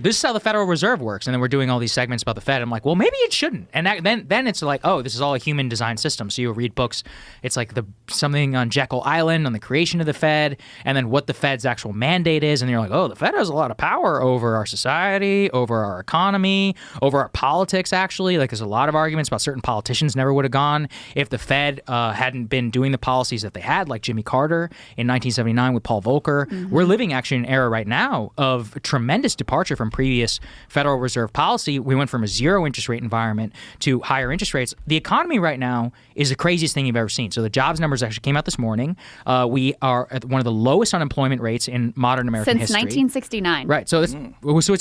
This is how the Federal Reserve works. And then we're doing all these segments about the Fed. I'm like, well, maybe it shouldn't. And then it's like, oh, this is all a human design system. So you read books. It's like something on Jekyll Island on the creation of the Fed and then what the Fed's actual mandate is. And you're like, oh, the Fed has a lot of power over our society, over our economy, over our politics, actually. Like there's a lot of arguments about certain politicians never would have gone if the Fed hadn't been doing the policies that they had, like Jimmy Carter in 1979 with Paul Volcker. Mm-hmm. We're living actually in an era right now of tremendous departure from previous Federal Reserve policy. We went from a zero interest rate environment to higher interest rates. The economy right now is the craziest thing you've ever seen. So the jobs numbers actually came out this morning. We are at one of the lowest unemployment rates in modern American history. Since 1969. Right. So it's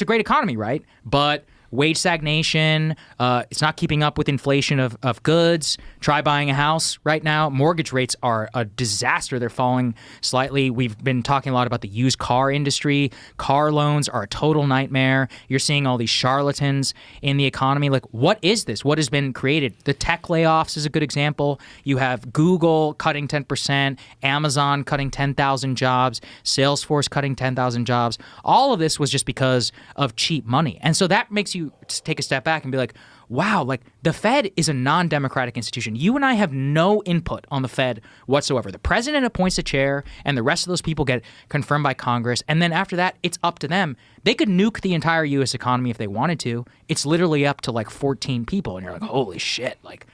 a great economy, right? But wage stagnation, it's not keeping up with inflation of goods. Try buying a house right now. Mortgage rates are a disaster. They're falling slightly. We've been talking a lot about the used car industry. Car loans are a total nightmare. You're seeing all these charlatans in the economy. Like, what is this? What has been created? The tech layoffs is a good example. You have Google cutting 10%, Amazon cutting 10,000 jobs, Salesforce cutting 10,000 jobs. All of this was just because of cheap money. And so that makes you take a step back and be like, wow, like the Fed is a non-democratic institution. You and I have no input on the Fed whatsoever. The president appoints a chair and the rest of those people get confirmed by Congress. And then after that, it's up to them. They could nuke the entire U.S. economy if they wanted to. It's literally up to like 14 people. And you're like, holy shit. Like,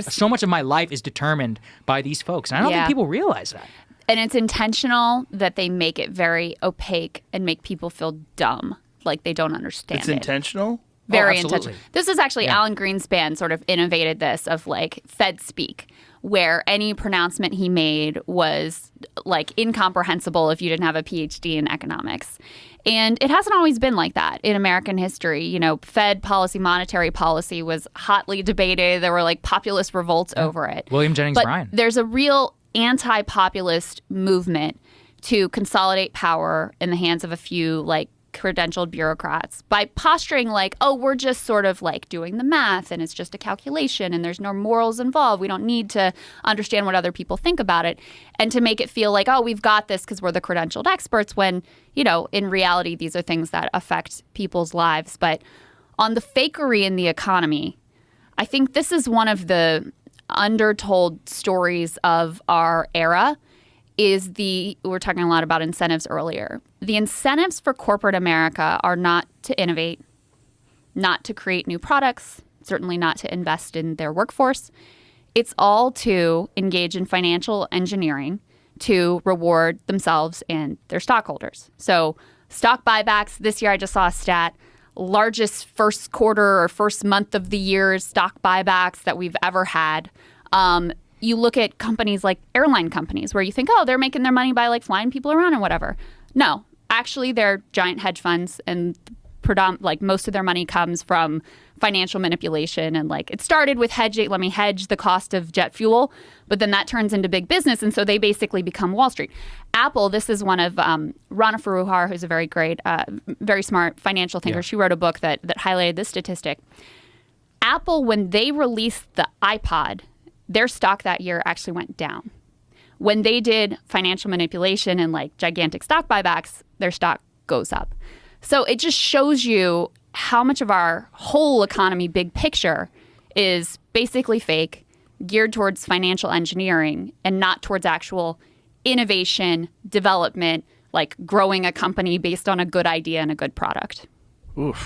so much of my life is determined by these folks. And I don't think people realize that. And it's intentional that they make it very opaque and make people feel dumb, like they don't understand It's intentional? Very intentional. This is actually Alan Greenspan sort of innovated this of like Fed speak, where any pronouncement he made was like incomprehensible if you didn't have a PhD in economics. And it hasn't always been like that in American history. You know, Fed policy, monetary policy was hotly debated. There were like populist revolts over it. William Jennings Bryan. There's a real anti-populist movement to consolidate power in the hands of a few like credentialed bureaucrats by posturing like, oh, we're just sort of like doing the math and it's just a calculation and there's no morals involved. We don't need to understand what other people think about it. And to make it feel like, oh, we've got this because we're the credentialed experts when, you know, in reality, these are things that affect people's lives. But on the fakery in the economy, I think this is one of the undertold stories of our era. We're talking a lot about incentives earlier. The incentives for corporate America are not to innovate, not to create new products, certainly not to invest in their workforce. It's all to engage in financial engineering to reward themselves and their stockholders. So stock buybacks, this year I just saw a stat, largest first quarter or first month of the year stock buybacks that we've ever had. You look at companies like airline companies where you think, oh, they're making their money by like flying people around and whatever. No, actually, they're giant hedge funds and like most of their money comes from financial manipulation. And like it started with hedging, let me hedge the cost of jet fuel, but then that turns into big business. And so they basically become Wall Street. Apple, this is one of Rana Foroohar, who's a very great, very smart financial thinker. Yeah. She wrote a book that highlighted this statistic. Apple, when they released the iPod, their stock that year actually went down. When they did financial manipulation and like gigantic stock buybacks, their stock goes up. So it just shows you how much of our whole economy, big picture, is basically fake, geared towards financial engineering and not towards actual innovation, development, like growing a company based on a good idea and a good product. Oof.